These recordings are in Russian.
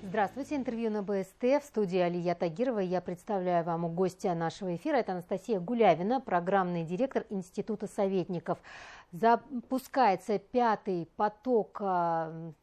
Здравствуйте, интервью на БСТ. В студии Алия Тагирова. Я представляю вам гостя нашего эфира. Это Анастасия Гулявина, программный директор Института советников. Запускается пятый поток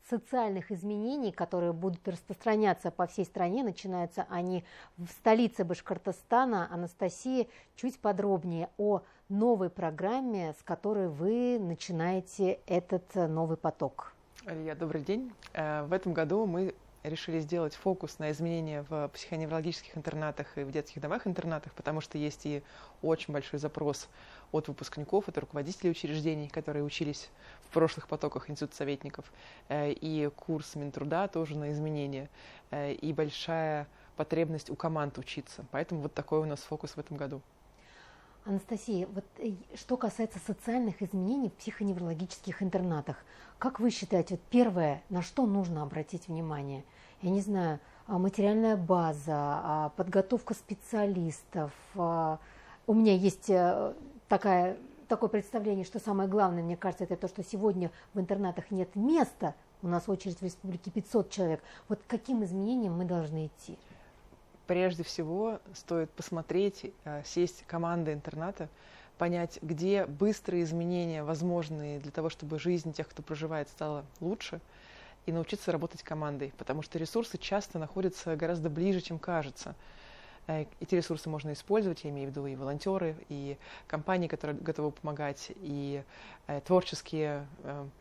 социальных изменений, которые будут распространяться по всей стране. Начинаются они в столице Башкортостана. Анастасия, чуть подробнее о новой программе, с которой вы начинаете этот новый поток. Алия, добрый день. В этом году мы решили сделать фокус на изменения в психоневрологических интернатах и в детских домах-интернатах, потому что есть и очень большой запрос от выпускников, от руководителей учреждений, которые учились в прошлых потоках Института советников, и курс Минтруда тоже на изменения, и большая потребность у команд учиться. Поэтому вот такой у нас фокус в этом году. Анастасия, вот что касается социальных изменений в психоневрологических интернатах, как вы считаете, вот первое, на что нужно обратить внимание? Я не знаю, материальная база, подготовка специалистов. У меня есть такое представление, что самое главное, мне кажется, это то, что сегодня в интернатах нет места. У нас очередь в республике 500 человек. Вот к каким изменениям мы должны идти? Прежде всего стоит посмотреть, сесть команды интерната, понять, где быстрые изменения возможны для того, чтобы жизнь тех, кто проживает, стала лучше, и научиться работать командой, потому что ресурсы часто находятся гораздо ближе, чем кажется. Эти ресурсы можно использовать, я имею в виду и волонтеры, и компании, которые готовы помогать, и творческие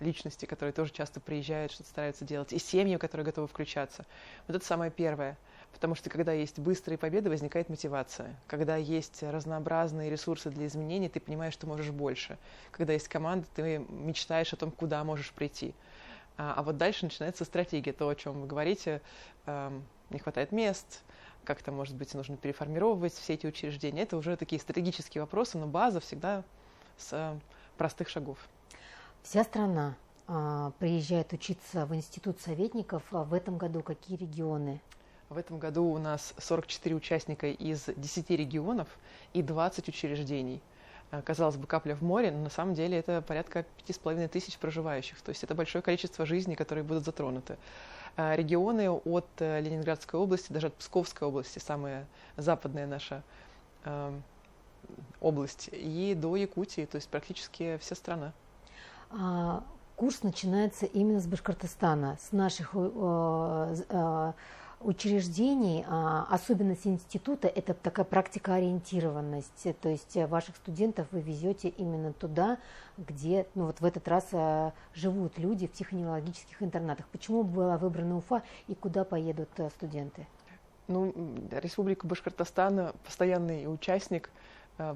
личности, которые тоже часто приезжают, что-то стараются делать, и семьи, которые готовы включаться. Вот это самое первое. Потому что когда есть быстрые победы, возникает мотивация. Когда есть разнообразные ресурсы для изменений, ты понимаешь, что можешь больше. Когда есть команда, ты мечтаешь о том, куда можешь прийти. А вот дальше начинается стратегия, то, о чем вы говорите. Не хватает мест, как-то, может быть, нужно переформировать все эти учреждения. Это уже такие стратегические вопросы, но база всегда с простых шагов. Вся страна приезжает учиться в Институт советников. В этом году какие регионы? В этом году у нас 44 участника из 10 регионов и 20 учреждений. Казалось бы, капля в море, но на самом деле это порядка 5500 проживающих. То есть это большое количество жизней, которые будут затронуты. Регионы от Ленинградской области, даже от Псковской области, самая западная наша область, и до Якутии, то есть практически вся страна. Курс начинается именно с Башкортостана, с наших учреждений. Особенность института – это такая практикоориентированность, то есть ваших студентов вы везете именно туда, где, вот в этот раз живут люди в психоневрологических интернатах. Почему была выбрана Уфа и куда поедут студенты? Республика Башкортостан – постоянный участник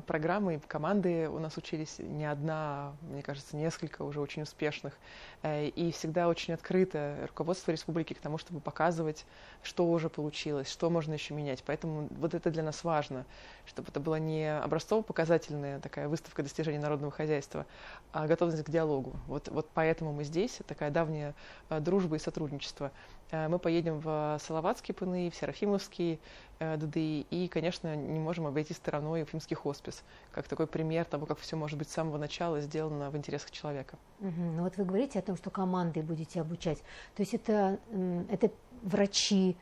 программы, команды у нас учились не одна, мне кажется, несколько уже очень успешных. И всегда очень открыто руководство республики к тому, чтобы показывать, что уже получилось, что можно еще менять. Поэтому вот это для нас важно, чтобы это была не образцово-показательная такая выставка достижений народного хозяйства, а готовность к диалогу. Вот поэтому мы здесь, такая давняя дружба и сотрудничество. Мы поедем в Салаватский ПНИ, в Серафимовский ДДИ и, конечно, не можем обойти стороной Уфимский хоспис, как такой пример того, как все может быть с самого начала сделано в интересах человека. Ну вот вы говорите о том, что командой будете обучать. То есть это врачи,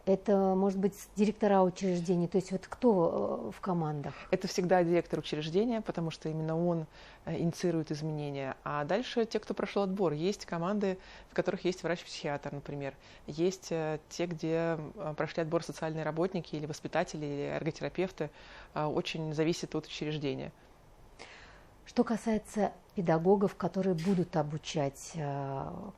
это, может быть, директора учреждений, то есть вот кто в командах? Это всегда директор учреждения, потому что именно он инициирует изменения. А дальше те, кто прошел отбор. Есть команды, в которых есть врач-психиатр, например. Есть те, где прошли отбор социальные работники или воспитатели, или эрготерапевты. Очень зависит от учреждения. Что касается педагогов, которые будут обучать,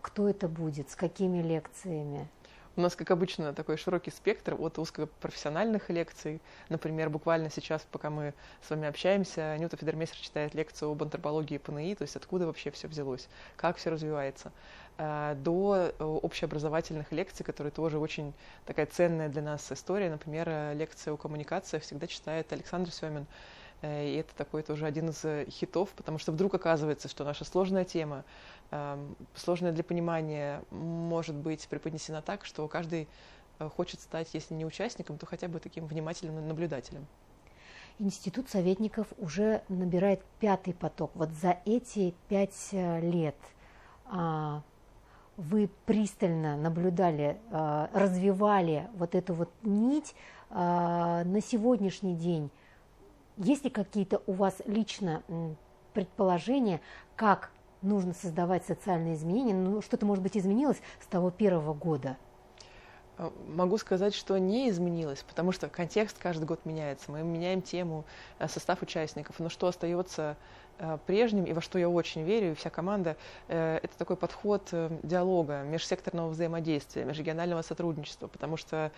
кто это будет, с какими лекциями? У нас, как обычно, такой широкий спектр от узкопрофессиональных лекций. Например, буквально сейчас, пока мы с вами общаемся, Анюта Федермейстер читает лекцию об антропологии ПНИ, то есть откуда вообще все взялось, как все развивается, до общеобразовательных лекций, которые тоже очень такая ценная для нас история. Например, лекция о коммуникациях всегда читает Александр Семин. И это такой тоже один из хитов, потому что вдруг оказывается, что наша сложная тема, сложная для понимания, может быть преподнесена так, что каждый хочет стать, если не участником, то хотя бы таким внимательным наблюдателем. Институт советников уже набирает пятый поток. Вот за эти 5 лет вы пристально наблюдали, развивали вот эту вот нить на сегодняшний день. Есть ли какие-то у вас лично предположения, как нужно создавать социальные изменения? Ну, что-то, может быть, изменилось с того первого года? Могу сказать, что не изменилось, потому что контекст каждый год меняется. Мы меняем тему, состав участников. Но что остается прежним, и во что я очень верю, и вся команда, это такой подход диалога, межсекторного взаимодействия, межрегионального сотрудничества, потому что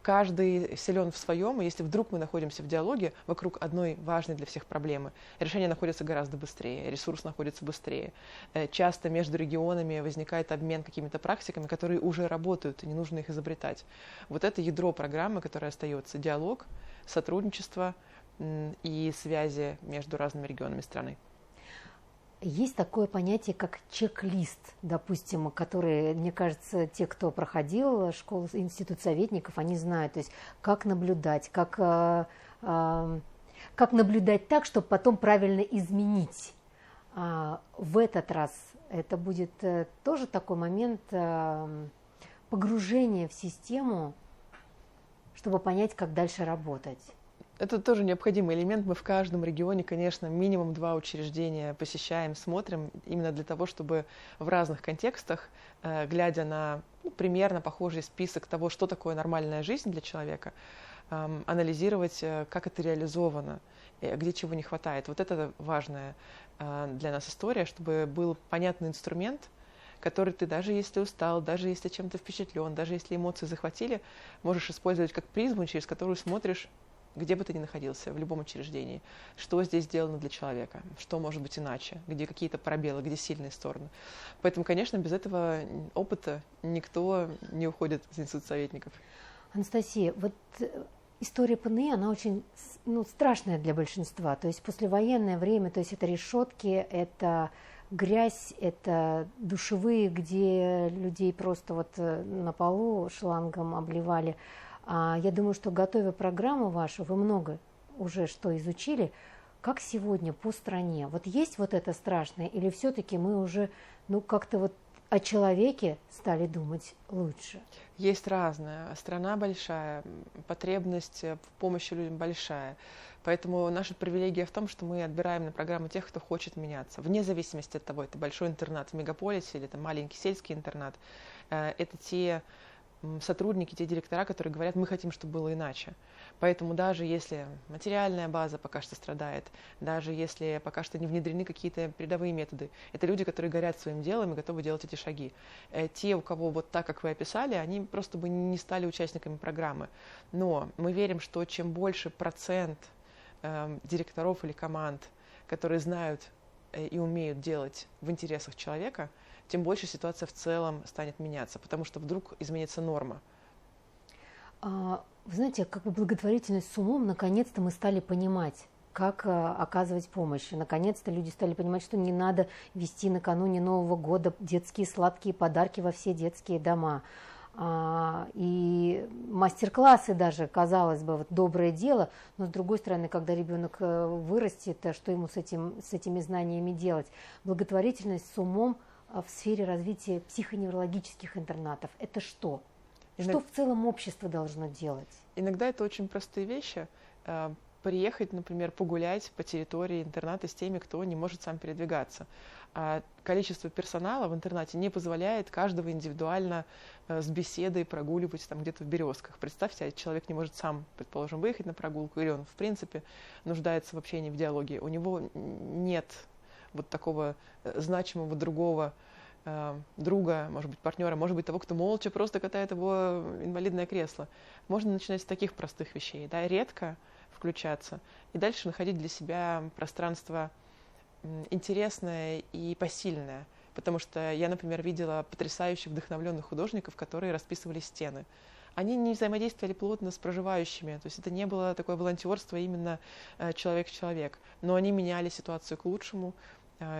каждый силен в своем, и если вдруг мы находимся в диалоге вокруг одной важной для всех проблемы, решение находится гораздо быстрее, ресурс находится быстрее. Часто между регионами возникает обмен какими-то практиками, которые уже работают, и не нужно их изобретать. Вот это ядро программы, которое остается: диалог, сотрудничество и связи между разными регионами страны. Есть такое понятие, как чек-лист, допустим, который, мне кажется, те, кто проходил школу, институт советников, они знают, то есть как наблюдать, как наблюдать так, чтобы потом правильно изменить. В этот раз это будет тоже такой момент погружения в систему, чтобы понять, как дальше работать. Это тоже необходимый элемент. Мы в каждом регионе, конечно, минимум 2 учреждения посещаем, смотрим, именно для того, чтобы в разных контекстах, глядя на примерно похожий список того, что такое нормальная жизнь для человека, анализировать, как это реализовано, где чего не хватает. Вот это важная для нас история, чтобы был понятный инструмент, который ты, даже если устал, даже если чем-то впечатлен, даже если эмоции захватили, можешь использовать как призму, через которую смотришь, где бы ты ни находился, в любом учреждении, что здесь сделано для человека, что может быть иначе, где какие-то пробелы, где сильные стороны. Поэтому, конечно, без этого опыта никто не уходит из института советников. Анастасия, вот история ПНИ, она очень страшная для большинства. То есть послевоенное время, то есть это решетки, это грязь, это душевые, где людей просто вот на полу шлангом обливали. Я думаю, что, готовя программу вашу, вы много уже что изучили. Как сегодня по стране? Вот есть вот это страшное, или все-таки мы уже как-то вот о человеке стали думать лучше? Есть разное. Страна большая, потребность в помощи людям большая. Поэтому наша привилегия в том, что мы отбираем на программу тех, кто хочет меняться. Вне зависимости от того, это большой интернат в мегаполисе или это маленький сельский интернат. Это те сотрудники, те директора, которые говорят, мы хотим, чтобы было иначе. Поэтому даже если материальная база пока что страдает, даже если пока что не внедрены какие-то передовые методы, это люди, которые горят своим делом и готовы делать эти шаги. Те, у кого вот так, как вы описали, они просто бы не стали участниками программы. Но мы верим, что чем больше процент директоров или команд, которые знают и умеют делать в интересах человека, тем больше ситуация в целом станет меняться, потому что вдруг изменится норма. Вы знаете, как бы благотворительность с умом, наконец-то мы стали понимать, как оказывать помощь. Наконец-то люди стали понимать, что не надо вести накануне Нового года детские сладкие подарки во все детские дома. И мастер-классы даже, казалось бы, вот доброе дело, но с другой стороны, когда ребенок вырастет, что ему с этими знаниями делать? Благотворительность с умом в сфере развития психоневрологических интернатов. Это что? Что в целом общество должно делать? Иногда это очень простые вещи. Приехать, например, погулять по территории интерната с теми, кто не может сам передвигаться. А количество персонала в интернате не позволяет каждого индивидуально с беседой прогуливать там где-то в Березках. Представьте, человек не может сам, предположим, выехать на прогулку, или он, в принципе, нуждается в общении, в диалоге. У него нет вот такого значимого другого друга, может быть, партнера, может быть, того, кто молча просто катает его инвалидное кресло. Можно начинать с таких простых вещей, да, редко включаться, и дальше находить для себя пространство интересное и посильное. Потому что я, например, видела потрясающих вдохновленных художников, которые расписывали стены. Они не взаимодействовали плотно с проживающими, то есть это не было такое волонтерство именно человек в человек, но они меняли ситуацию к лучшему,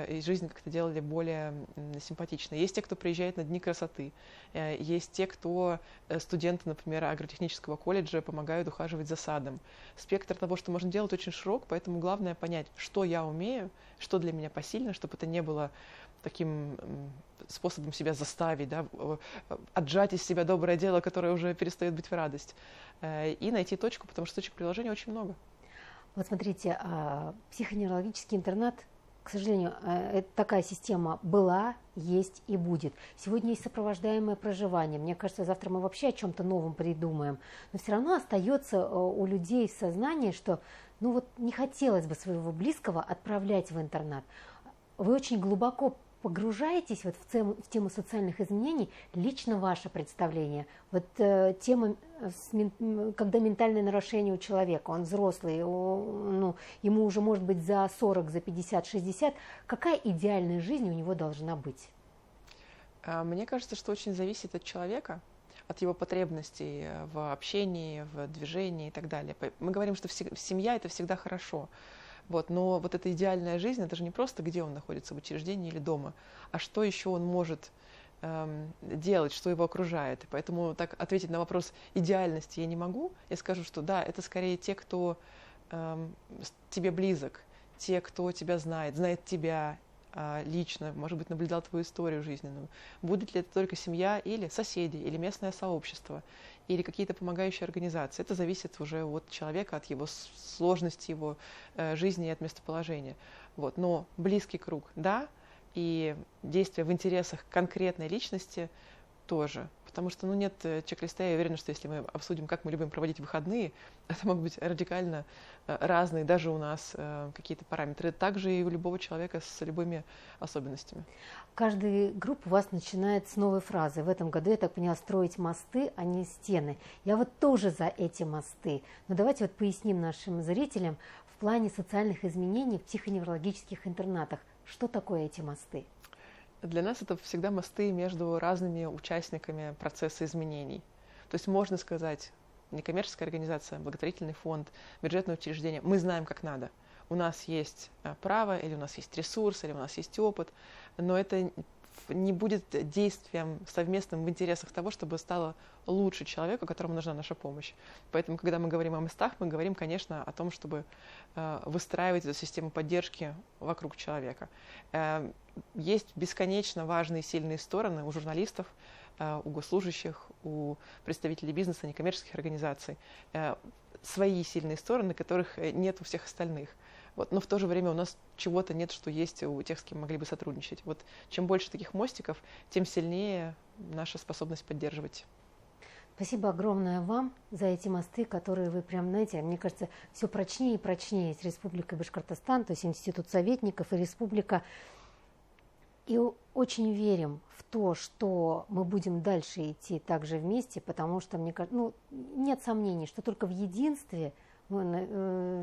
и жизнь как-то делали более симпатичной. Есть те, кто приезжает на Дни красоты, есть те, кто студенты, например, агротехнического колледжа, помогают ухаживать за садом. Спектр того, что можно делать, очень широк, поэтому главное понять, что я умею, что для меня посильно, чтобы это не было таким способом себя заставить, да, отжать из себя доброе дело, которое уже перестает быть в радость, и найти точку, потому что точек приложения очень много. Вот смотрите, психоневрологический интернат, к сожалению, такая система была, есть и будет. Сегодня есть сопровождаемое проживание. Мне кажется, завтра мы вообще о чем-то новом придумаем. Но все равно остается у людей в сознании, что ну вот не хотелось бы своего близкого отправлять в интернат. Вы очень глубоко погружаетесь вот в тему социальных изменений, лично ваше представление. Вот тема, когда ментальное нарушение у человека, он взрослый, ему уже может быть за 40, за 50, 60, какая идеальная жизнь у него должна быть? Мне кажется, что очень зависит от человека, от его потребностей в общении, в движении и так далее. Мы говорим, что семья – это всегда хорошо. Вот, но вот эта идеальная жизнь, это же не просто где он находится, в учреждении или дома, а что еще он может делать, что его окружает. И поэтому так ответить на вопрос идеальности я не могу. Я скажу, что да, это скорее те, кто тебе близок, те, кто тебя знает тебя лично, может быть, наблюдал твою историю жизненную. Будет ли это только семья или соседи, или местное сообщество, или какие-то помогающие организации. Это зависит уже от человека, от его сложности, его жизни и от местоположения. Вот. Но близкий круг, да, и действия в интересах конкретной личности тоже. Потому что нет чек-листа. Я уверена, что если мы обсудим, как мы любим проводить выходные, это могут быть радикально разные, даже у нас какие-то параметры. Также и у любого человека с любыми особенностями. Каждая группа у вас начинает с новой фразы. В этом году, я так поняла, строить мосты, а не стены. Я вот тоже за эти мосты. Но давайте вот поясним нашим зрителям в плане социальных изменений в психоневрологических интернатах. Что такое эти мосты? Для нас это всегда мосты между разными участниками процесса изменений. То есть можно сказать, некоммерческая организация, благотворительный фонд, бюджетное учреждение, мы знаем, как надо. У нас есть право, или у нас есть ресурс, или у нас есть опыт, но это не будет действием совместным в интересах того, чтобы стало лучше человеку, которому нужна наша помощь. Поэтому, когда мы говорим о местах, мы говорим, конечно, о том, чтобы выстраивать эту систему поддержки вокруг человека. Есть бесконечно важные сильные стороны у журналистов, у госслужащих, у представителей бизнеса, некоммерческих организаций. Свои сильные стороны, которых нет у всех остальных. Вот. Но в то же время у нас чего-то нет, что есть у тех, с кем могли бы сотрудничать. Вот. Чем больше таких мостиков, тем сильнее наша способность поддерживать. Спасибо огромное вам за эти мосты, которые вы прям, знаете, мне кажется, все прочнее и прочнее с Республикой Башкортостан, то есть Институт советников и Республика. И очень верим в то, что мы будем дальше идти также вместе, потому что, мне кажется, нет сомнений, что только в единстве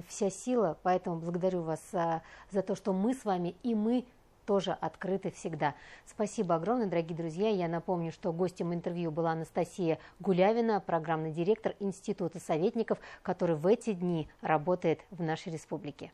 вся сила, поэтому благодарю вас за то, что мы с вами, и мы тоже открыты всегда. Спасибо огромное, дорогие друзья. Я напомню, что гостем интервью была Анастасия Гулявина, программный директор Института советников, который в эти дни работает в нашей республике.